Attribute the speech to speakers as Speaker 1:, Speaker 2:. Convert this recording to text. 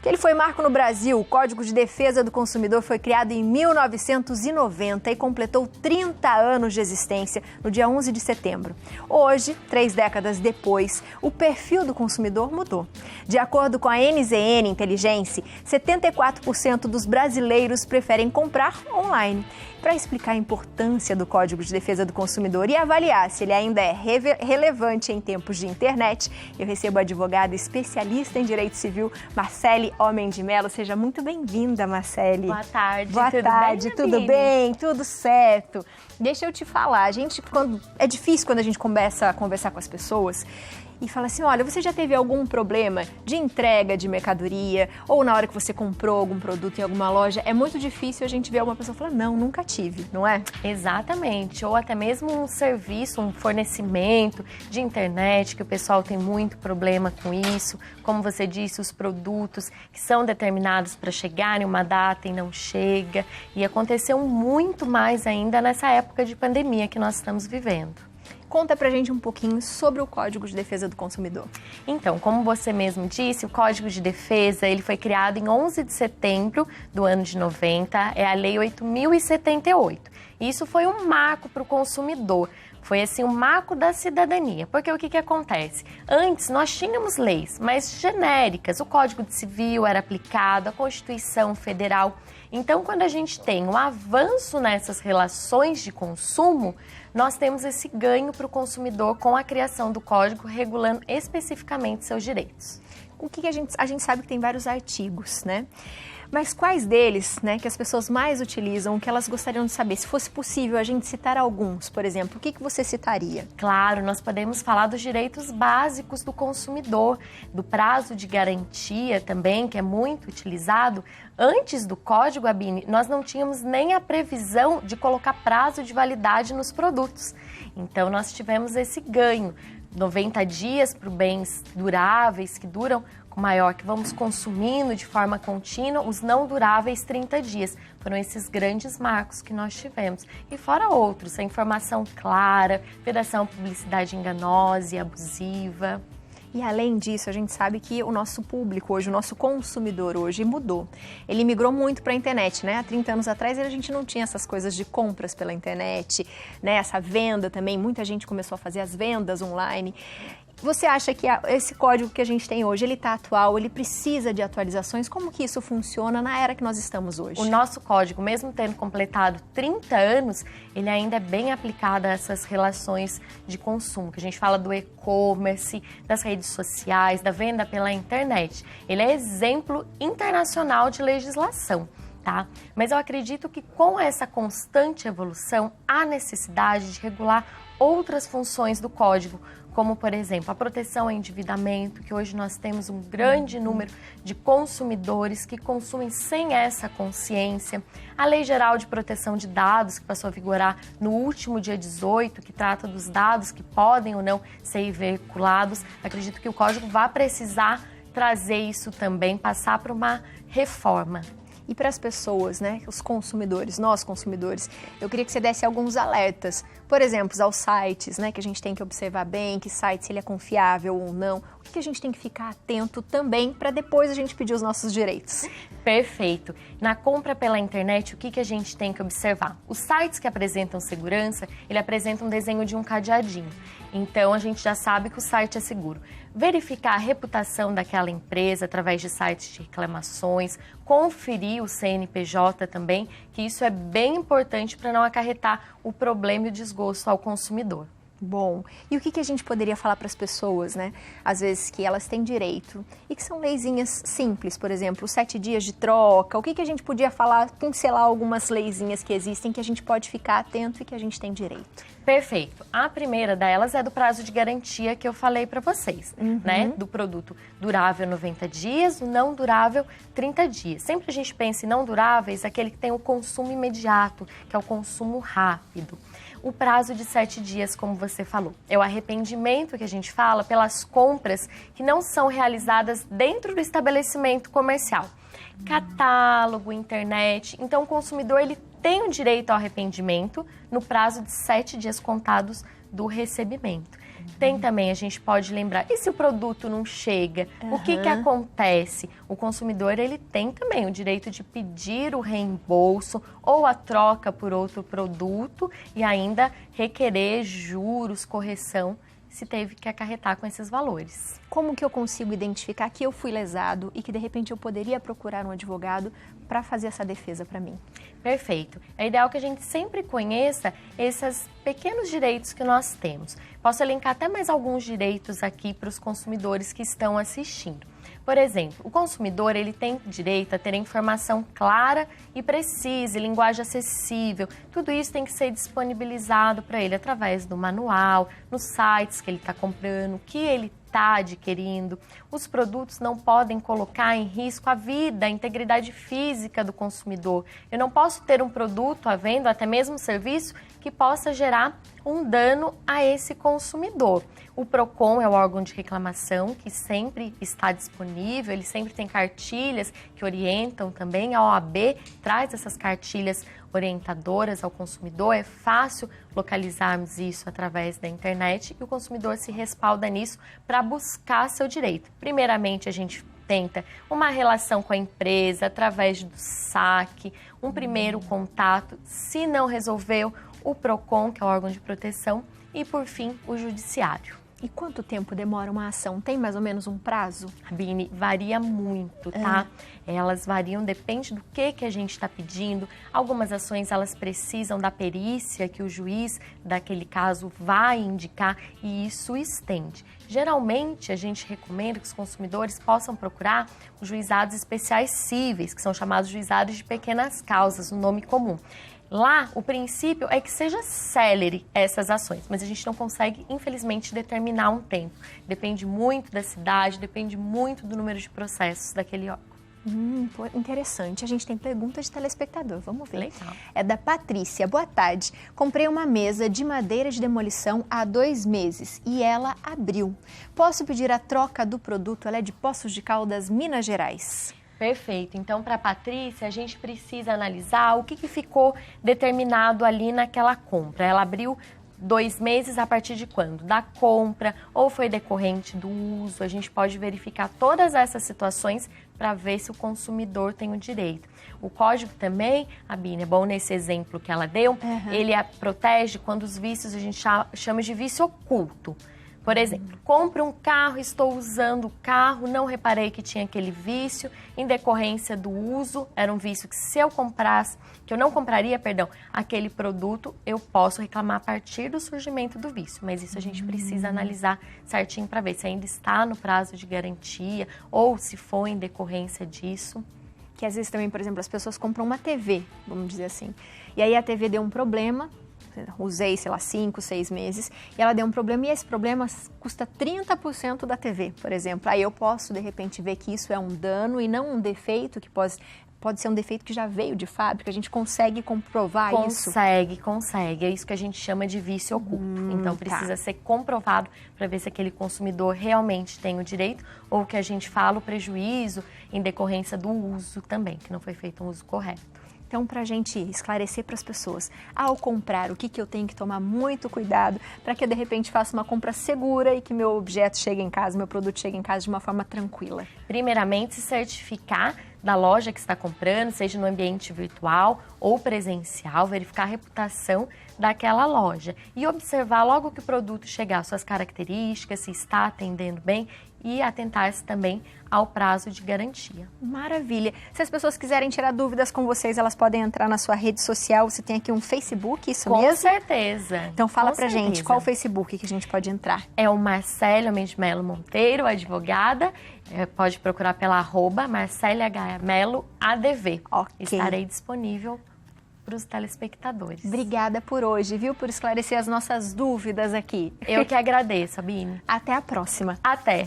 Speaker 1: que ele foi marco no Brasil. O Código de Defesa do Consumidor foi criado em 1990 e completou 30 anos de existência no dia 11 de setembro. Hoje, 3 décadas depois, o perfil do consumidor mudou. De acordo com a NZN Inteligência, 74% dos brasileiros preferem comprar online. Para explicar a importância do Código de Defesa do Consumidor e avaliar se ele ainda é relevante em tempos de internet, eu recebo a advogada especialista em direito civil, Marcele Homem de Mello. Seja muito bem-vinda, Marcele.
Speaker 2: Boa tarde.
Speaker 1: Boa tarde, tudo bem? Tudo certo. Deixa eu te falar, é difícil quando a gente começa a conversar com as pessoas e fala assim, olha, você já teve algum problema de entrega de mercadoria ou na hora que você comprou algum produto em alguma loja? É muito difícil a gente ver uma pessoa falar, não, nunca tive, não é?
Speaker 2: Exatamente, ou até mesmo um serviço, um fornecimento de internet, que o pessoal tem muito problema com isso. Como você disse, os produtos que são determinados para chegar em uma data e não chega. E aconteceu muito mais ainda nessa época de pandemia que nós estamos vivendo.
Speaker 1: Conta pra gente um pouquinho sobre o Código de Defesa do Consumidor.
Speaker 2: Então, como você mesmo disse, o Código de Defesa ele foi criado em 11 de setembro do ano de 90, é a Lei 8.078. Isso foi um marco para o consumidor, foi assim um marco da cidadania, porque o que acontece? Antes nós tínhamos leis, mas genéricas, o Código Civil era aplicado, a Constituição Federal. Então, quando a gente tem um avanço nessas relações de consumo, nós temos esse ganho para o consumidor com a criação do código regulando especificamente seus direitos.
Speaker 1: O que a gente sabe que tem vários artigos, né? Mas quais deles, né, que as pessoas mais utilizam, que elas gostariam de saber? Se fosse possível a gente citar alguns, por exemplo, o que você citaria?
Speaker 2: Claro, nós podemos falar dos direitos básicos do consumidor, do prazo de garantia também, que é muito utilizado. Antes do Código ABIN, nós não tínhamos nem a previsão de colocar prazo de validade nos produtos. Então, nós tivemos esse ganho. 90 dias para bens duráveis, que duram maior, que vamos consumindo de forma contínua, os não duráveis 30 dias. Foram esses grandes marcos que nós tivemos. E fora outros, a informação clara, vedação à publicidade enganosa e abusiva.
Speaker 1: E além disso, a gente sabe que o nosso público hoje, o nosso consumidor hoje mudou. Ele migrou muito para a internet, né? Há 30 anos atrás a gente não tinha essas coisas de compras pela internet, né? Essa venda também, muita gente começou a fazer as vendas online. Você acha que esse código que a gente tem hoje, ele está atual, ele precisa de atualizações? Como que isso funciona na era que nós estamos hoje?
Speaker 2: O nosso código, mesmo tendo completado 30 anos, ele ainda é bem aplicado a essas relações de consumo, que a gente fala do e-commerce, das redes sociais, da venda pela internet. Ele é exemplo internacional de legislação. Tá? Mas eu acredito que com essa constante evolução, há necessidade de regular outras funções do código, como, por exemplo, a proteção ao endividamento, que hoje nós temos um grande número de consumidores que consumem sem essa consciência, a Lei Geral de Proteção de Dados, que passou a vigorar no último dia 18, que trata dos dados que podem ou não ser veiculados. Acredito que o código vai precisar trazer isso também, passar por uma reforma.
Speaker 1: E para as pessoas, né, os consumidores, nós consumidores, eu queria que você desse alguns alertas. Por exemplo, aos sites, né, que a gente tem que observar bem, que site, se ele é confiável ou não. O que a gente tem que ficar atento também para depois a gente pedir os nossos direitos?
Speaker 2: Perfeito. Na compra pela internet, o que a gente tem que observar? Os sites que apresentam segurança, ele apresenta um desenho de um cadeadinho. Então, a gente já sabe que o site é seguro. Verificar a reputação daquela empresa através de sites de reclamações, conferir o CNPJ também, que isso é bem importante para não acarretar o problema e o desgosto ao consumidor.
Speaker 1: Bom, e o que a gente poderia falar para as pessoas, né? Às vezes que elas têm direito e que são leizinhas simples, por exemplo, os 7 dias de troca. O que a gente podia falar, pincelar algumas leizinhas que existem que a gente pode ficar atento e que a gente tem direito?
Speaker 2: Perfeito. A primeira delas é do prazo de garantia que eu falei para vocês, né? Do produto durável 90 dias, o não durável 30 dias. Sempre a gente pensa em não duráveis, aquele que tem o consumo imediato, que é o consumo rápido. O prazo de 7 dias, como você falou, é o arrependimento que a gente fala pelas compras que não são realizadas dentro do estabelecimento comercial. Catálogo, internet. Então, o consumidor ele tem o direito ao arrependimento no prazo de 7 dias contados do recebimento. Tem também, a gente pode lembrar, e se o produto não chega? O que acontece? O consumidor, ele tem também o direito de pedir o reembolso ou a troca por outro produto e ainda requerer juros, correção, se teve que acarretar com esses valores.
Speaker 1: Como que eu consigo identificar que eu fui lesado e que, de repente, eu poderia procurar um advogado para fazer essa defesa para mim?
Speaker 2: Perfeito. É ideal que a gente sempre conheça esses pequenos direitos que nós temos. Posso elencar até mais alguns direitos aqui para os consumidores que estão assistindo. Por exemplo, o consumidor ele tem direito a ter informação clara e precisa, linguagem acessível. Tudo isso tem que ser disponibilizado para ele através do manual, nos sites que ele está comprando, que ele está adquirindo. Os produtos não podem colocar em risco a vida, a integridade física do consumidor. Eu não posso ter um produto à venda, até mesmo um serviço, que possa gerar um dano a esse consumidor. O PROCON é o órgão de reclamação que sempre está disponível, ele sempre tem cartilhas que orientam também. A OAB traz essas cartilhas orientadoras ao consumidor, é fácil localizarmos isso através da internet e o consumidor se respalda nisso para buscar seu direito. Primeiramente, a gente tenta uma relação com a empresa através do saque, um primeiro contato. Se não resolveu, o PROCON, que é o órgão de proteção, e, por fim, o judiciário.
Speaker 1: E quanto tempo demora uma ação? Tem mais ou menos um prazo?
Speaker 2: Bini, varia muito, tá? Elas variam, depende do que a gente está pedindo. Algumas ações, elas precisam da perícia que o juiz daquele caso vai indicar e isso estende. Geralmente, a gente recomenda que os consumidores possam procurar os juizados especiais cíveis, que são chamados juizados de pequenas causas, o nome comum. Lá, o princípio é que seja célere essas ações, mas a gente não consegue, infelizmente, determinar um tempo. Depende muito da cidade, depende muito do número de processos daquele órgão.
Speaker 1: Interessante. A gente tem perguntas de telespectador, vamos ver.
Speaker 2: Legal.
Speaker 1: É da Patrícia. Boa tarde. Comprei uma mesa de madeira de demolição há 2 meses e ela abriu. Posso pedir a troca do produto? Ela é de Poços de Caldas, Minas Gerais.
Speaker 2: Perfeito. Então, para a Patrícia, a gente precisa analisar o que ficou determinado ali naquela compra. Ela abriu 2 meses a partir de quando? Da compra ou foi decorrente do uso? A gente pode verificar todas essas situações para ver se o consumidor tem o direito. O código também, Abine, é bom nesse exemplo que ela deu, ele protege quando os vícios a gente chama de vício oculto. Por exemplo, compro um carro, estou usando o carro, não reparei que tinha aquele vício, em decorrência do uso, era um vício que se eu comprasse, que eu não compraria, aquele produto, eu posso reclamar a partir do surgimento do vício. Mas isso a gente precisa analisar certinho para ver se ainda está no prazo de garantia ou se foi em decorrência disso.
Speaker 1: Que às vezes também, por exemplo, as pessoas compram uma TV, vamos dizer assim, e aí a TV deu um problema, usei, 5, 6 meses, e ela deu um problema e esse problema custa 30% da TV, por exemplo. Aí eu posso, de repente, ver que isso é um dano e não um defeito, que pode ser um defeito que já veio de fábrica. A gente consegue comprovar isso?
Speaker 2: Consegue. É isso que a gente chama de vício oculto. Então, precisa ser comprovado para ver se aquele consumidor realmente tem o direito ou que a gente fala o prejuízo em decorrência do uso também, que não foi feito um uso correto.
Speaker 1: Então, para a gente esclarecer para as pessoas, ao comprar, o que eu tenho que tomar muito cuidado para que eu, de repente, faça uma compra segura e que meu objeto chegue em casa, meu produto chegue em casa de uma forma tranquila.
Speaker 2: Primeiramente, se certificar da loja que está comprando, seja no ambiente virtual ou presencial, verificar a reputação daquela loja e observar logo que o produto chegar, suas características, se está atendendo bem e atentar-se também ao prazo de garantia.
Speaker 1: Maravilha! Se as pessoas quiserem tirar dúvidas com vocês, elas podem entrar na sua rede social. Você tem aqui um Facebook, isso mesmo?
Speaker 2: Com certeza.
Speaker 1: Então fala pra gente, qual o Facebook que a gente pode entrar?
Speaker 2: É o Marcélia Mendes Melo Monteiro, advogada. Pode procurar pela @Marcélia H. Melo ADV.
Speaker 1: Ok.
Speaker 2: Estarei disponível para os telespectadores.
Speaker 1: Obrigada por hoje, viu? Por esclarecer as nossas dúvidas aqui.
Speaker 2: Eu que agradeço, Abine.
Speaker 1: Até a próxima.
Speaker 2: Até.